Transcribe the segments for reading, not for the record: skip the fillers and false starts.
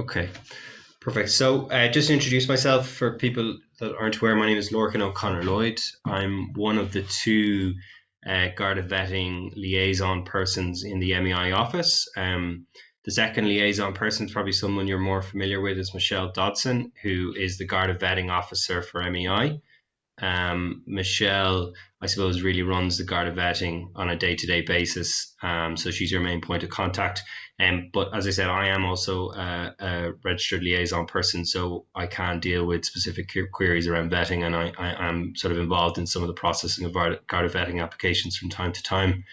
Okay, perfect. So, just to introduce myself for people that aren't aware, my name is Lorcan O'Connor Lloyd. I'm one of the two Garda vetting liaison persons in the MEI office. The second liaison person is probably someone you're more familiar with is Michelle Dodson, who is the Garda vetting officer for MEI. Michelle, I suppose, really runs the Garda vetting on a day-to-day basis. So she's your main point of contact. But as I said, I am also a registered liaison person, so I can deal with specific queries around vetting, and I am sort of involved in some of the processing of Garda vetting applications from time to time.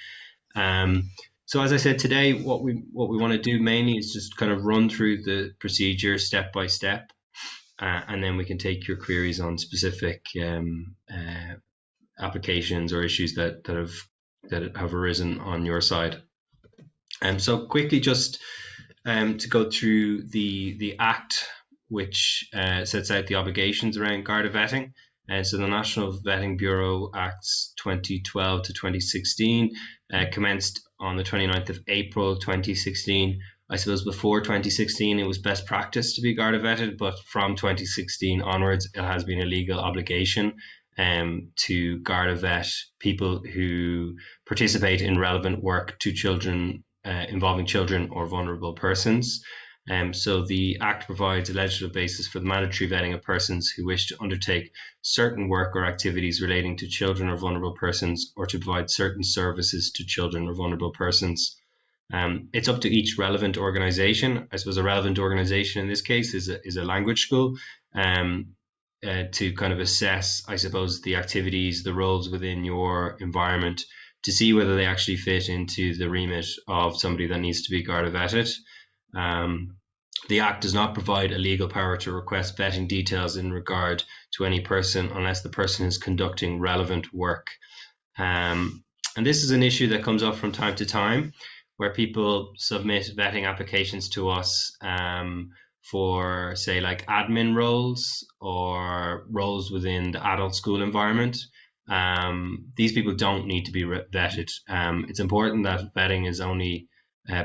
So as I said today, what we want to do mainly is just kind of run through the procedure step by step, and then we can take your queries on specific applications or issues that have arisen on your side. So quickly, just to go through the Act, which sets out the obligations around Garda vetting. So the National Vetting Bureau Acts 2012 to 2016 commenced on the 29th of April 2016. I suppose before 2016 it was best practice to be Garda vetted, but from 2016 onwards it has been a legal obligation to Garda vet people who participate in relevant work to children, involving children or vulnerable persons. So the Act provides a legislative basis for the mandatory vetting of persons who wish to undertake certain work or activities relating to children or vulnerable persons, or to provide certain services to children or vulnerable persons. It's up to each relevant organisation. I suppose a relevant organisation in this case is a language school, to kind of assess, I suppose, the activities, the roles within your environment, to see whether they actually fit into the remit of somebody that needs to be Garda vetted. The Act does not provide a legal power to request vetting details in regard to any person unless the person is conducting relevant work. And this is an issue that comes up from time to time, where people submit vetting applications to us for, say, like admin roles or roles within the adult school environment. These people don't need to be vetted. It's important that vetting is only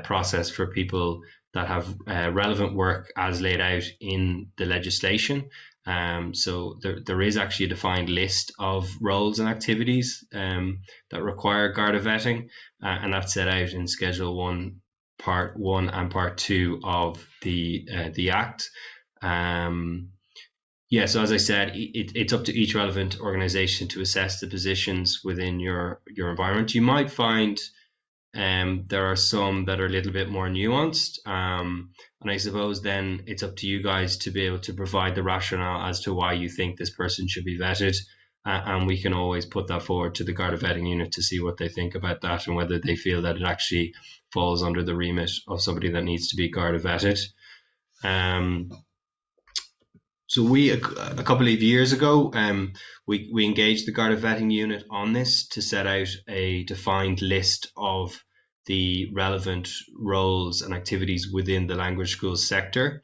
processed for people that have relevant work as laid out in the legislation. So there is actually a defined list of roles and activities that require Garda vetting, and that's set out in Schedule 1, Part 1 and Part 2 of the Act. Yeah, so as I said, it's up to each relevant organisation to assess the positions within your environment. You might find there are some that are a little bit more nuanced. And I suppose then it's up to you guys to be able to provide the rationale as to why you think this person should be vetted. And we can always put that forward to the Garda vetting unit to see what they think about that and whether they feel that it actually falls under the remit of somebody that needs to be Garda vetted. So a couple of years ago, we engaged the Garda vetting unit on this to set out a defined list of the relevant roles and activities within the language schools sector.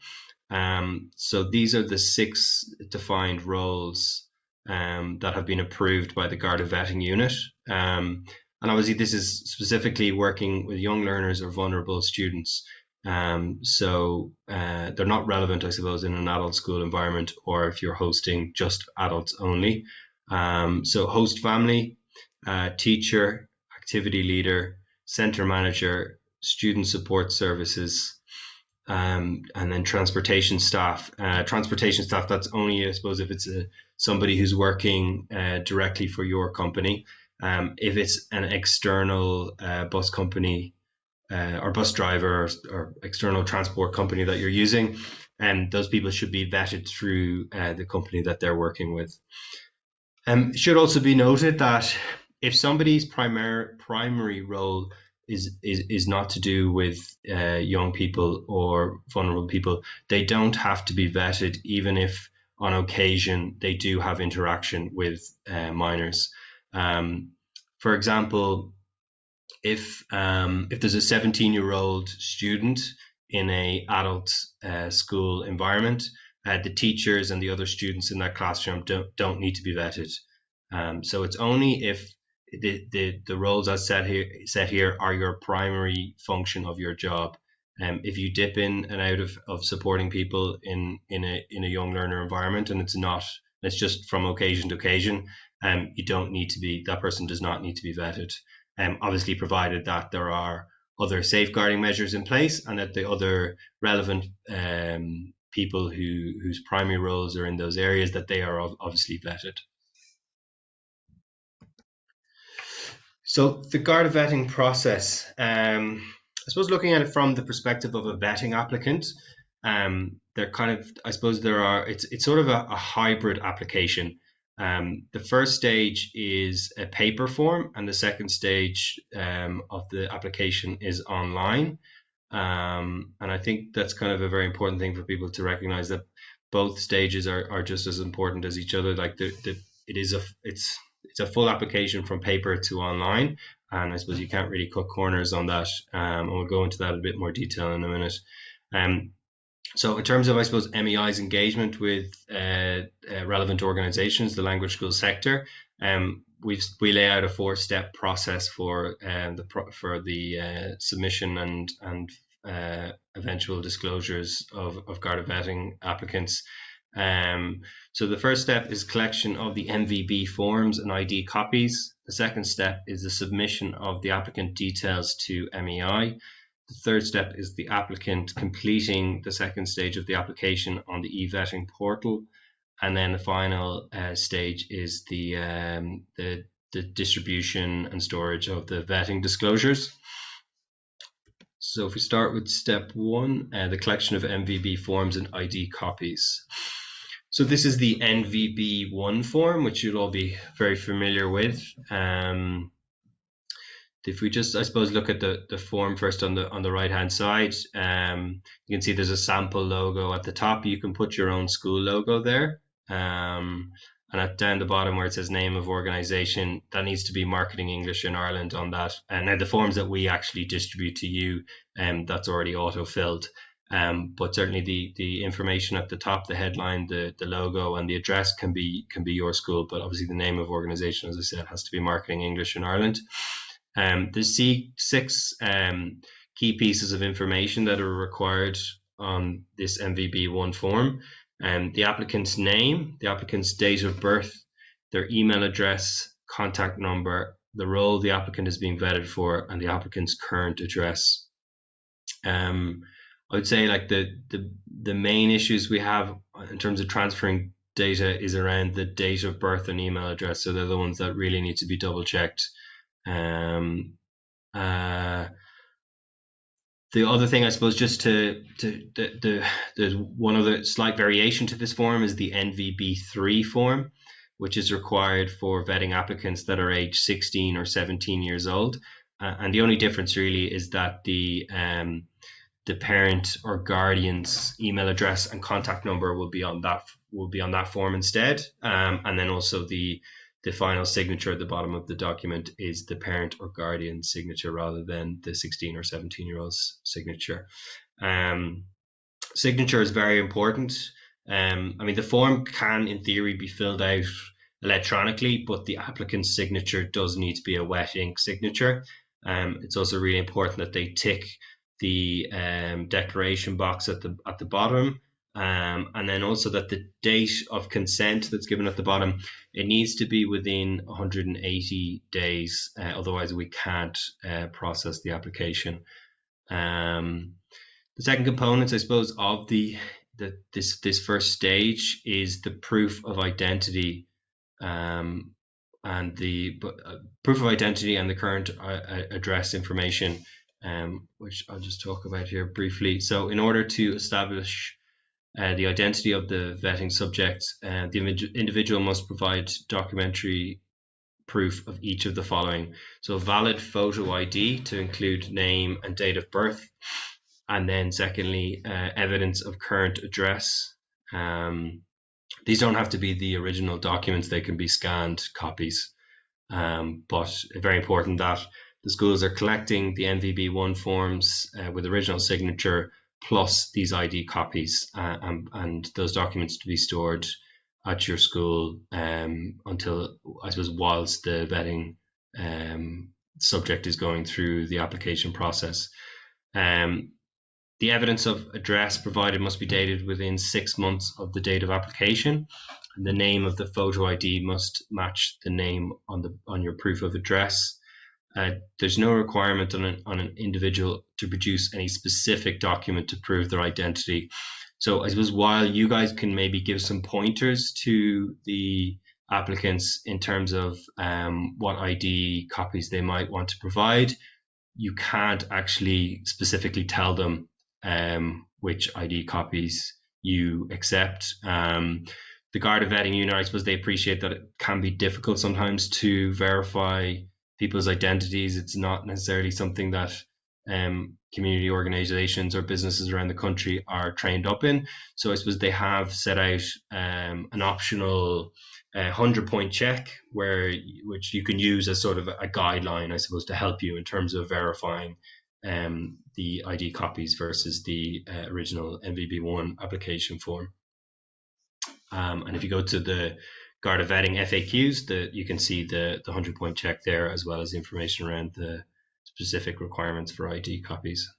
So these are the 6 defined roles that have been approved by the Garda vetting unit. And obviously this is specifically working with young learners or vulnerable students. So they're not relevant, I suppose, in an adult school environment, or if you're hosting just adults only. So host family, teacher, activity leader, center manager, student support services, and then transportation staff. Transportation staff, that's only, I suppose, if it's somebody who's working directly for your company. If it's an external bus company, or bus driver, or external transport company that you're using, and those people should be vetted through the company that they're working with. It should also be noted that if somebody's primary role is not to do with young people or vulnerable people, they don't have to be vetted, even if on occasion they do have interaction with minors. For example, if there's a 17-year-old student in a adult school environment, the teachers and the other students in that classroom don't need to be vetted. So it's only if the roles as set here are your primary function of your job, If you dip in and out of supporting people in a young learner environment, and it's just from occasion to occasion, you don't need to be that person does not need to be vetted. Obviously, provided that there are other safeguarding measures in place, and that the other relevant people whose primary roles are in those areas, that they are obviously vetted. So the Garda vetting process, I suppose looking at it from the perspective of a vetting applicant, they're kind of, I suppose it's sort of a hybrid application. The first stage is a paper form, and the second stage of the application is online. And I think that's kind of a very important thing for people to recognize, that both stages are just as important as each other. Like it's a full application from paper to online, and I suppose you can't really cut corners on that. And we'll go into that in a bit more detail in a minute. Um, so in terms of, I suppose, MEI's engagement with relevant organisations, the language school sector, we lay out a 4-step process for the submission and eventual disclosures of Garda vetting applicants. So the first step is collection of the MVB forms and ID copies. The second step is the submission of the applicant details to MEI. The third step is the applicant completing the second stage of the application on the e-vetting portal. And then the final stage is the distribution and storage of the vetting disclosures. So if we start with step 1, the collection of MVB forms and ID copies. So this is the NVB1 form, which you'll all be very familiar with. If we just, I suppose, look at the form first on the right hand side, you can see there's a sample logo at the top. You can put your own school logo there. And down the bottom where it says name of organization, that needs to be Marketing English in Ireland on that. And now the forms that we actually distribute to you, that's already auto-filled. But certainly the information at the top, the headline, the logo, and the address can be your school. But obviously the name of organization, as I said, has to be Marketing English in Ireland. There's 6 key pieces of information that are required on this MVB1 form. The applicant's name, the applicant's date of birth, their email address, contact number, the role the applicant is being vetted for, and the applicant's current address. I would say like the main issues we have in terms of transferring data is around the date of birth and email address. So they're the ones that really need to be double checked. The other thing, I suppose, just there's one other slight variation to this form is the NVB3 form, which is required for vetting applicants that are age 16 or 17 years old. And the only difference really is that the parent or guardian's email address and contact number will be on that form instead. And then also the final signature at the bottom of the document is the parent or guardian signature rather than the 16 or 17-year-old's signature. Signature is very important. I mean, the form can, in theory, be filled out electronically, but the applicant's signature does need to be a wet ink signature. It's also really important that they tick the declaration box at the bottom. And then also that the date of consent that's given at the bottom, it needs to be within 180 days. Otherwise, we can't process the application. The second component, I suppose, of this first stage is the proof of identity, and the proof of identity and the current address information, which I'll just talk about here briefly. So, in order to establish the identity of the vetting subject, the individual must provide documentary proof of each of the following. So valid photo ID to include name and date of birth. And then secondly, evidence of current address. These don't have to be the original documents, they can be scanned copies. But very important that the schools are collecting the NVB1 forms with original signature plus these ID copies, and those documents to be stored at your school until, I suppose, whilst the vetting subject is going through the application process. The evidence of address provided must be dated within 6 months of the date of application. And the name of the photo ID must match the name on your proof of address. There's no requirement on an individual to produce any specific document to prove their identity. So I suppose while you guys can maybe give some pointers to the applicants in terms of what ID copies they might want to provide, you can't actually specifically tell them which ID copies you accept. The Garda vetting unit, I suppose they appreciate that it can be difficult sometimes to verify people's identities. It's not necessarily something that community organizations or businesses around the country are trained up in. So I suppose they have set out an optional 100-point check which you can use as sort of a guideline, I suppose, to help you in terms of verifying the ID copies versus the original MVB1 application form. And if you go to the Garda vetting FAQs, you can see the 100-point check there, as well as the information around the specific requirements for ID copies.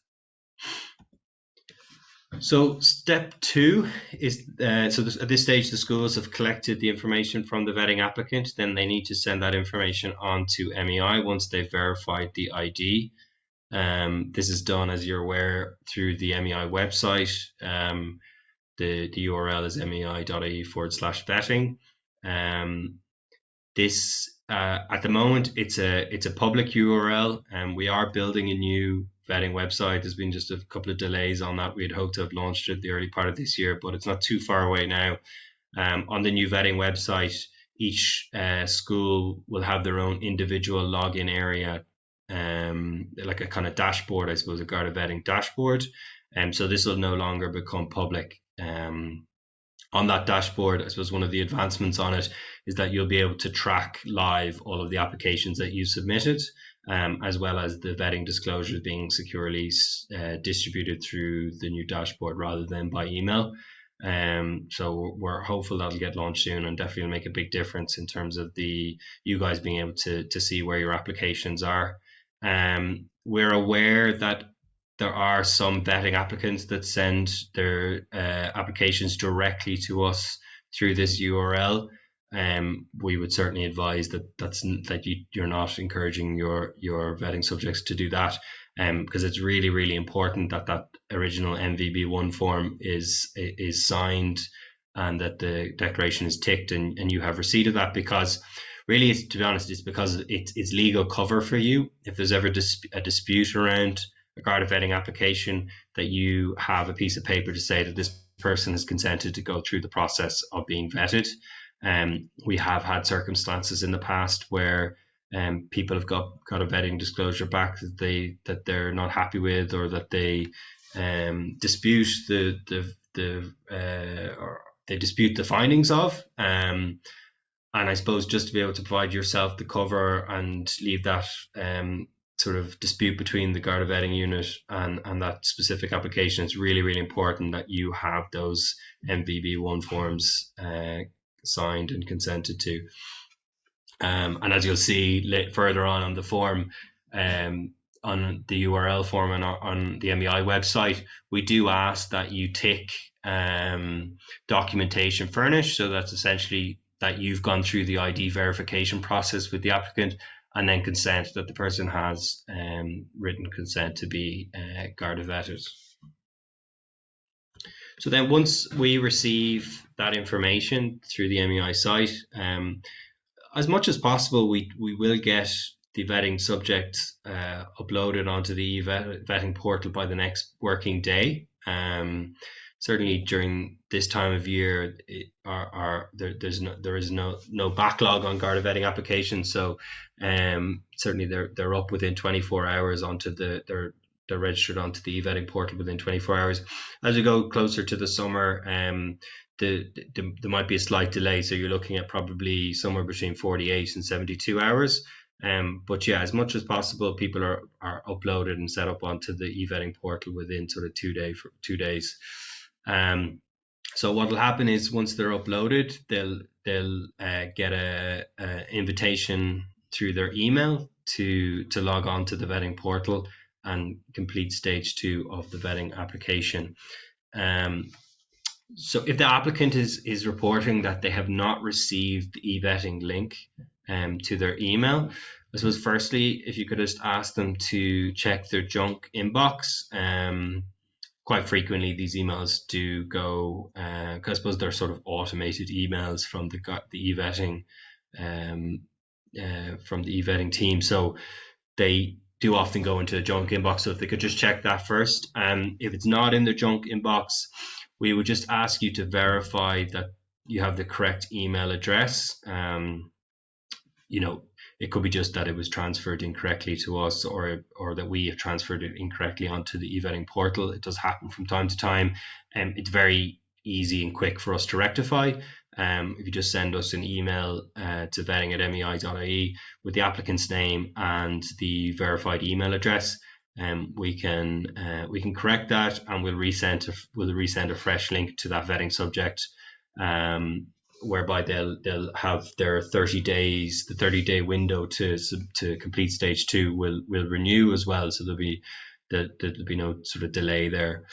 So step 2 is, at this stage, the schools have collected the information from the vetting applicant. Then they need to send that information on to MEI once they've verified the ID. This is done, as you're aware, through the MEI website. The URL is mei.ie/vetting. This at the moment it's a public URL, and we are building a new vetting website. There's been just a couple of delays on that. We had hoped to have launched it the early part of this year, but it's not too far away now. On the new vetting website, each school will have their own individual login area, like a kind of dashboard, I suppose, a Garda vetting dashboard. So this will no longer become public. On that dashboard, I suppose one of the advancements on it is that you'll be able to track live all of the applications that you've submitted, as well as the vetting disclosures being securely distributed through the new dashboard rather than by email. So we're hopeful that'll get launched soon, and definitely make a big difference in terms of you guys being able to see where your applications are. We're aware that there are some vetting applicants that send their applications directly to us through this URL. We would certainly advise that you're not encouraging your vetting subjects to do that, because it's really, really important that original MVB1 form is signed and that the declaration is ticked and you have receipt of that, because really, to be honest, it's because it's legal cover for you. If there's ever a dispute around a Garda vetting application, that you have a piece of paper to say that this person has consented to go through the process of being vetted. We have had circumstances in the past where people have got a vetting disclosure back that they're not happy with, or that they dispute the findings of. And I suppose just to be able to provide yourself the cover and leave that sort of dispute between the Garda vetting unit and that specific application, it's really, really important that you have those MVB1 forms signed and consented to. And as you'll see further on the form, on the URL form and on the MEI website, we do ask that you tick documentation furnished. So that's essentially that you've gone through the ID verification process with the applicant, and then consent that the person has written consent to be Garda vetted. So then once we receive that information through the MEI site, as much as possible, we will get the vetting subject uploaded onto the vetting portal by the next working day. Certainly during this time of year, there is no backlog on Garda vetting applications. So certainly they're up within 24 hours they're registered onto the vetting portal within 24 hours. As we go closer to the summer, there might be a slight delay. So you're looking at probably somewhere between 48 and 72 hours. But yeah, as much as possible, people are uploaded and set up onto the e-vetting portal within sort of 2 days. So what will happen is once they're uploaded, they'll get a invitation through their email to log on to the vetting portal, and complete stage 2 of the vetting application. So if the applicant is reporting that they have not received the e-vetting link to their email, I suppose firstly, if you could just ask them to check their junk inbox. Quite frequently, these emails do go, because I suppose they're sort of automated emails from the e-vetting from the e-vetting team. So they do often go into the junk inbox. So if they could just check that first. If it's not in the junk inbox, we would just ask you to verify that you have the correct email address. It could be just that it was transferred incorrectly to us, or that we have transferred it incorrectly onto the e-vetting portal. It does happen from time to time. It's very easy and quick for us to rectify. If you just send us an email to vetting@mei.ie with the applicant's name and the verified email address, we can correct that, and we'll resend a fresh link to that vetting subject, whereby they'll have their 30 days, the 30-day window to complete stage 2 will renew as well. So there'll be no sort of delay there.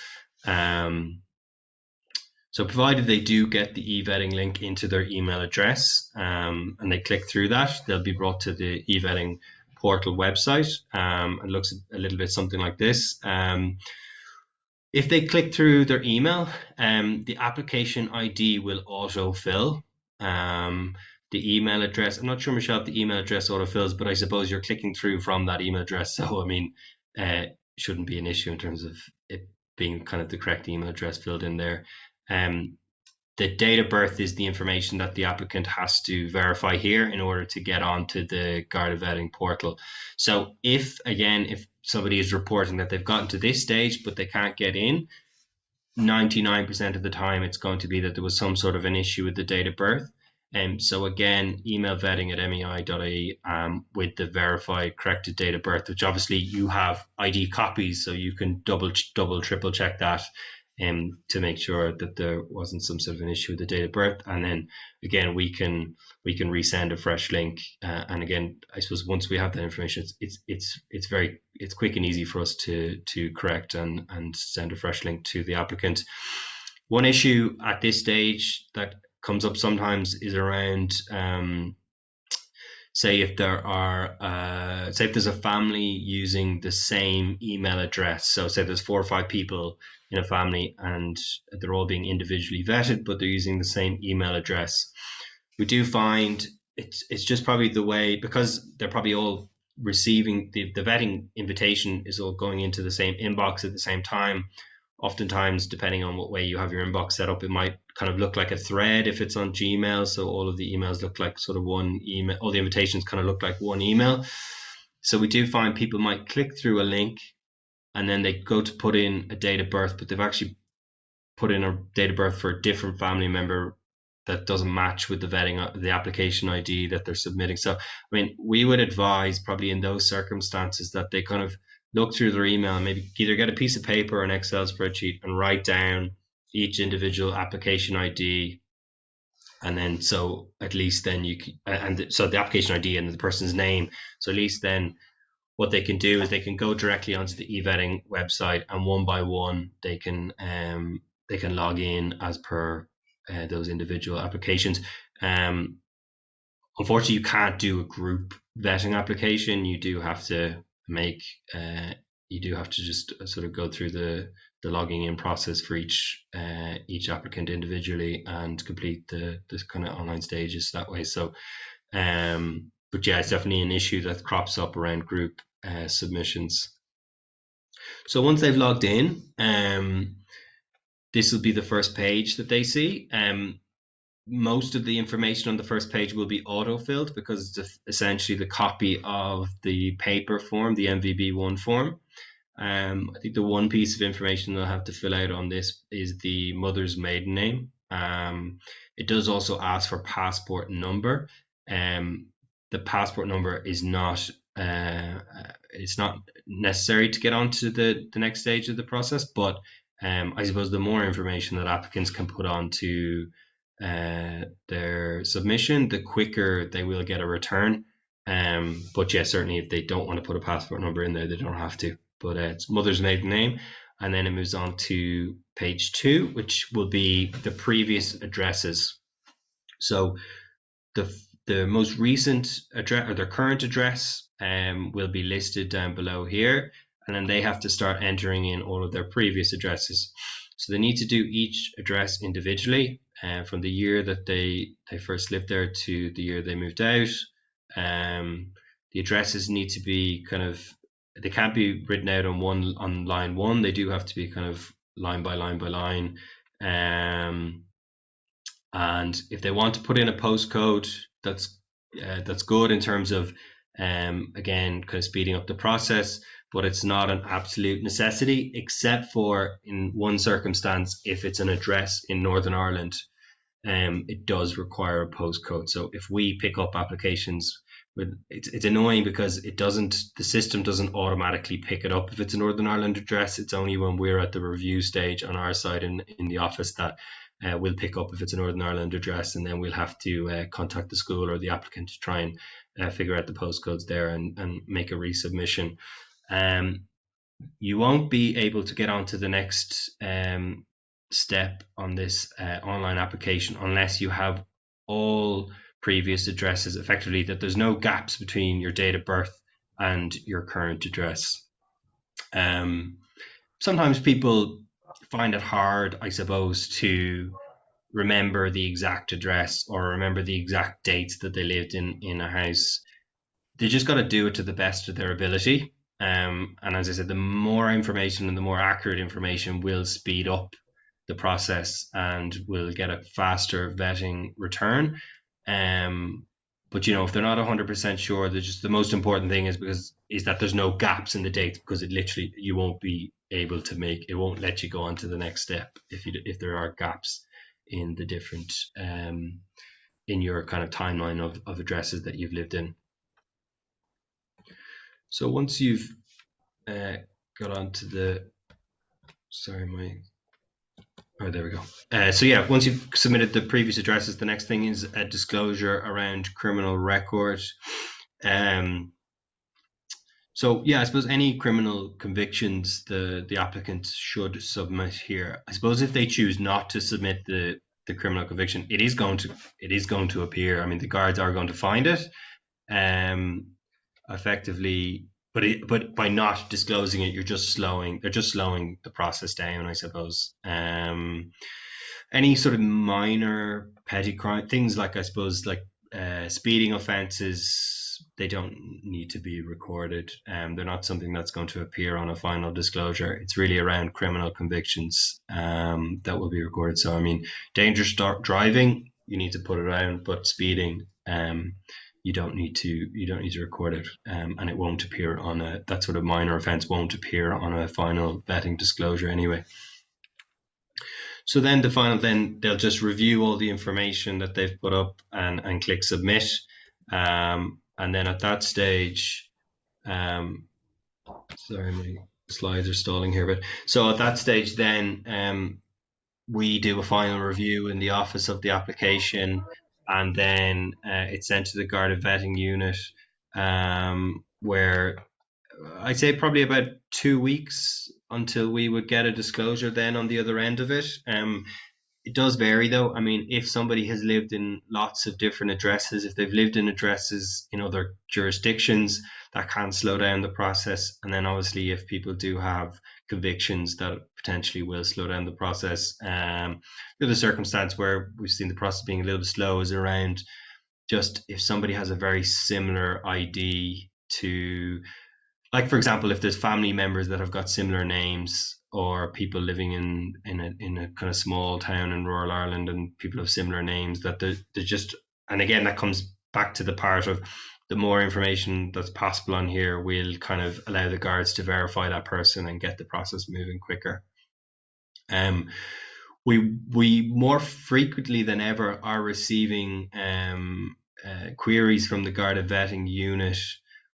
So provided they do get the e-vetting link into their email address, and they click through that, they'll be brought to the e-vetting portal website. It looks a little bit something like this. If they click through their email, the application ID will auto-fill. The email address, I'm not sure, Michelle, if the email address auto-fills, but I suppose you're clicking through from that email address. So, I mean, shouldn't be an issue in terms of it being kind of the correct email address filled in there. The date of birth is the information that the applicant has to verify here in order to get onto the Garda vetting portal. So if somebody is reporting that they've gotten to this stage but they can't get in, 99% of the time it's going to be that there was some sort of an issue with the date of birth. So again, email vetting@mei.ie with the verified corrected date of birth, which obviously you have ID copies, so you can double, triple check that to make sure that there wasn't some sort of an issue with the date of birth. And then again, we can resend a fresh link. And again, I suppose once we have that information, it's quick and easy for us to correct and send a fresh link to the applicant. One issue at this stage that comes up sometimes is around say if there's a family using the same email address. So say there's 4 or 5 people in a family and they're all being individually vetted, but they're using the same email address. We do find it's just probably the way, because they're probably all receiving the vetting invitation is all going into the same inbox at the same time. Oftentimes, depending on what way you have your inbox set up, it might kind of look like a thread if it's on Gmail. So all of the emails look like sort of one email. All the invitations kind of look like one email. So we do find people might click through a link and then they go to put in a date of birth, but they've actually put in a date of birth for a different family member that doesn't match with the application ID that they're submitting. So, I mean, we would advise probably in those circumstances that they kind of look through their email and maybe either get a piece of paper or an Excel spreadsheet and write down each individual application ID. And then, so at least then so the application ID and the person's name. So at least then what they can do is they can go directly onto the e-vetting website, and one by one they can log in as per those individual applications. Unfortunately, you can't do a group vetting application. You do have to just sort of go through the logging in process for each applicant individually and complete this kind of online stages that way. So, but yeah, it's definitely an issue that crops up around group submissions. So once they've logged in, this will be the first page that they see. Most of the information on the first page will be auto-filled because it's essentially the copy of the paper form, the MVB1 form. I think the one piece of information they'll have to fill out on this is the mother's maiden name. It does also ask for passport number. The passport number is not it's not necessary to get onto the next stage of the process, but I suppose the more information that applicants can put onto their submission, the quicker they will get a return. But yeah, certainly if they don't want to put a passport number in there, they don't have to. but it's mother's maiden name. And then it moves on to page 2, which will be the previous addresses. So the most recent address, or their current address, will be listed down below here, and then they have to start entering in all of their previous addresses. So they need to do each address individually, from the year that they first lived there to the year they moved out. The addresses need to be they can't be written out on line one. They do have to be kind of line by line by line. And if they want to put in a postcode, that's good in terms of, again, kind of speeding up the process, but it's not an absolute necessity, except for in one circumstance, if it's an address in Northern Ireland, it does require a postcode. So if we pick up applications, it's annoying because the system doesn't automatically pick it up if it's a Northern Ireland address. It's only when we're at the review stage on our side in the office that we'll pick up if it's a Northern Ireland address, and then we'll have to contact the school or the applicant to try and figure out the postcodes there and make a resubmission. You won't be able to get on to the next step on this online application unless you have all previous addresses, effectively that there's no gaps between your date of birth and your current address. Sometimes people find it hard, I suppose, to remember the exact address or remember the exact dates that they lived in a house. They just got to do it to the best of their ability. And as I said, the more information and the more accurate information will speed up the process and will get a faster vetting return. But if they're not 100% sure, the most important thing is that there's no gaps in the dates, because it literally, you won't be able to it won't let you go on to the next step if there are gaps in the different in your kind of timeline of addresses that you've lived in. So once you've got onto there we go. So yeah, once you've submitted the previous addresses, the next thing is a disclosure around criminal record. So yeah, I suppose any criminal convictions the applicant should submit here. I suppose if they choose not to submit the criminal conviction, it is going to appear. I mean, the guards are going to find it, effectively. But by not disclosing it, they're just slowing the process down, I suppose. Any sort of minor petty crime things, like I suppose speeding offences, they don't need to be recorded. They're not something that's going to appear on a final disclosure. It's really around criminal convictions that will be recorded. So I mean, dangerous driving, you need to put it around, but speeding, you don't need to record it, and it won't appear on that sort of minor offence won't appear on a final vetting disclosure anyway. So then they'll just review all the information that they've put up and click submit, and then at that stage, sorry, my slides are stalling here, but so at that stage then we do a final review in the office of the application, and then it's sent to the Garda vetting unit, where I'd say probably about 2 weeks until we would get a disclosure then on the other end of it. It does vary though. I mean, if somebody has lived in lots of different addresses, if they've lived in addresses in other jurisdictions, that can slow down the process. And then obviously if people do have convictions, that potentially will slow down the process. The other circumstance where we've seen the process being a little bit slow is around just if somebody has a very similar ID to, like, for example, if there's family members that have got similar names, or people living in a kind of small town in rural Ireland and people have similar names, that they're just, and again, that comes back to the part of the more information that's possible on here will kind of allow the guards to verify that person and get the process moving quicker. We more frequently than ever are receiving queries from the Garda vetting unit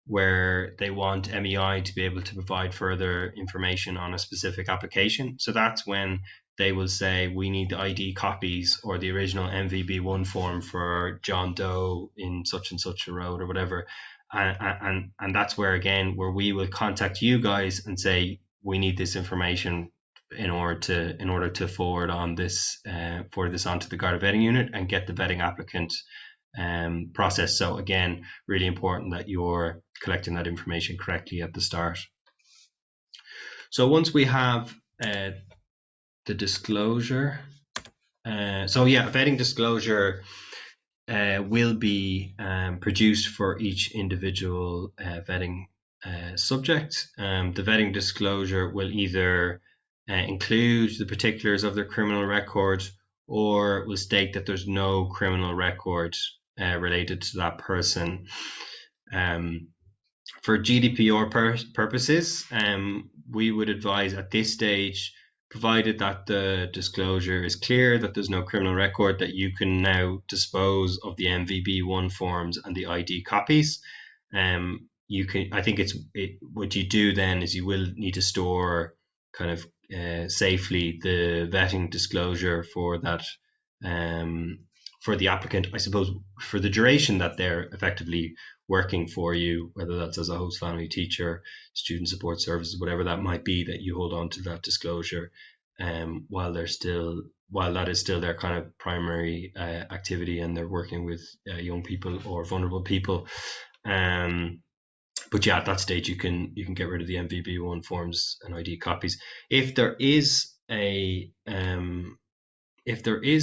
where they want MEI to be able to provide further information on a specific application. So that's when they will say, we need the ID copies or the original MVB1 form for John Doe in such and such a road or whatever. And that's where, again, where we will contact you guys and say we need this information in order to forward on this forward this onto the Garda vetting unit and get the vetting applicant process. So again, really important that you're collecting that information correctly at the start. So once we have the disclosure, vetting disclosure will be produced for each individual vetting subject. The vetting disclosure will either include the particulars of their criminal record, or will state that there's no criminal record related to that person. For GDPR purposes, we would advise at this stage, provided that the disclosure is clear that there's no criminal record, that you can now dispose of the MVB1 forms and the ID copies. You can, I think what you do then is you will need to store kind of safely the vetting disclosure for that, for the applicant, I suppose, for the duration that they're effectively working for you, whether that's as a host family teacher, student support services, whatever that might be, that you hold on to that disclosure while that is still their kind of primary activity, and they're working with young people or vulnerable people. But yeah, at that stage you can get rid of the MVB1 forms and ID copies. If there is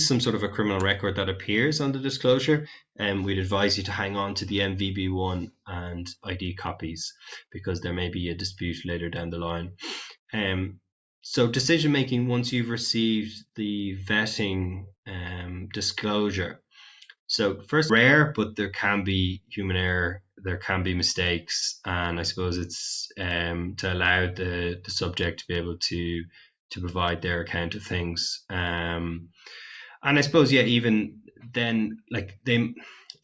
some sort of a criminal record that appears on the disclosure, we'd advise you to hang on to the MVB1 and ID copies, because there may be a dispute later down the line. So decision making once you've received the vetting disclosure. So first, rare, but there can be human error, there can be mistakes, and I suppose it's to allow the subject to be able to provide their account of things. And I suppose, yeah, even then, like they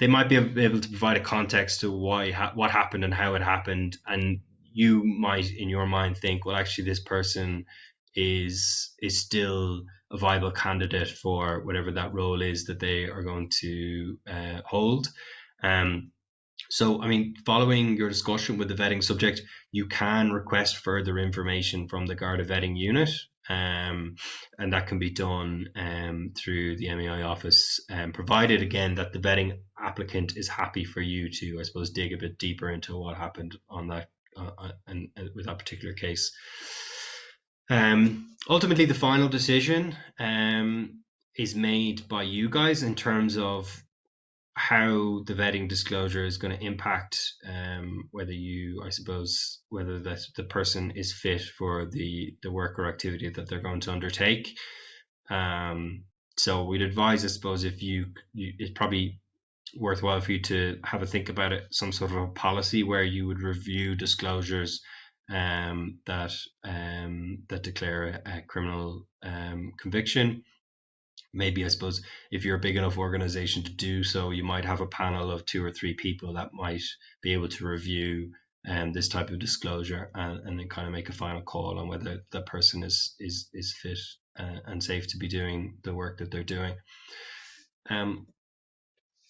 might be able to provide a context to what happened and how it happened, and you might in your mind think, well, actually this person is still a viable candidate for whatever that role is that they are going to hold. So, I mean, following your discussion with the vetting subject, you can request further information from the Garda vetting unit, and that can be done through the MEI office, provided, again, that the vetting applicant is happy for you to, I suppose, dig a bit deeper into what happened on that and with that particular case. Ultimately, the final decision is made by you guys in terms of how the vetting disclosure is going to impact whether the person is fit for the work or activity that they're going to undertake. So we'd advise, I suppose, it's probably worthwhile for you to have a think about it, some sort of a policy where you would review disclosures that declare a criminal conviction. Maybe, I suppose, if you're a big enough organization to do so, you might have a panel of 2 or 3 people that might be able to review this type of disclosure and then kind of make a final call on whether that person is fit and safe to be doing the work that they're doing.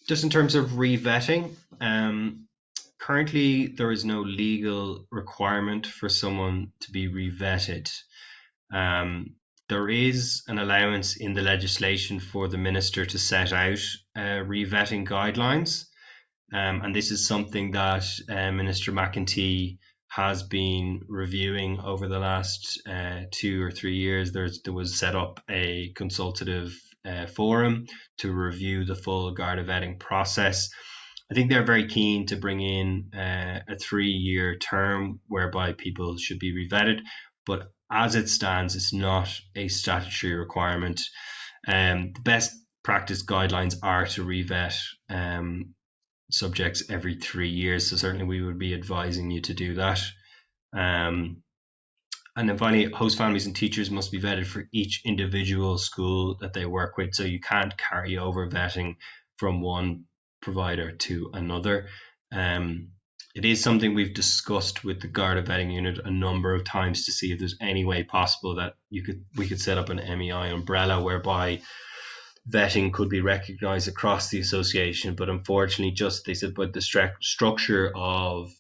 Just in terms of re-vetting, currently there is no legal requirement for someone to be re-vetted. There is an allowance in the legislation for the minister to set out re-vetting guidelines, and this is something that Minister McEntee has been reviewing over the last 2 or 3 years. There was set up a consultative forum to review the full Garda vetting process. I think they're very keen to bring in a 3-year term whereby people should be re-vetted, but as it stands, it's not a statutory requirement. The best practice guidelines are to re-vet subjects every 3 years, so certainly we would be advising you to do that. And then finally, host families and teachers must be vetted for each individual school that they work with, so you can't carry over vetting from one provider to another. It is something we've discussed with the Garda vetting unit a number of times to see if there's any way possible that we could set up an MEI umbrella whereby vetting could be recognized across the association, but unfortunately, just they said, but the structure of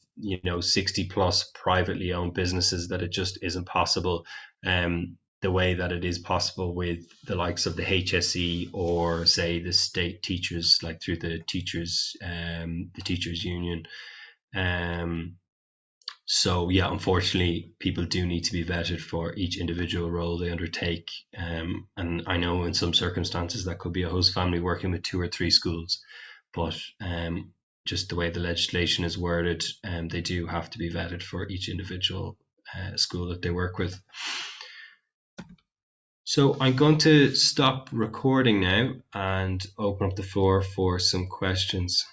60 plus privately owned businesses, that it just isn't possible. The way that it is possible with the likes of the HSE, or say the state teachers, like through the teachers union. So yeah, unfortunately, people do need to be vetted for each individual role they undertake. And I know in some circumstances that could be a host family working with 2 or 3 schools, but just the way the legislation is worded, they do have to be vetted for each individual school that they work with. So I'm going to stop recording now and open up the floor for some questions.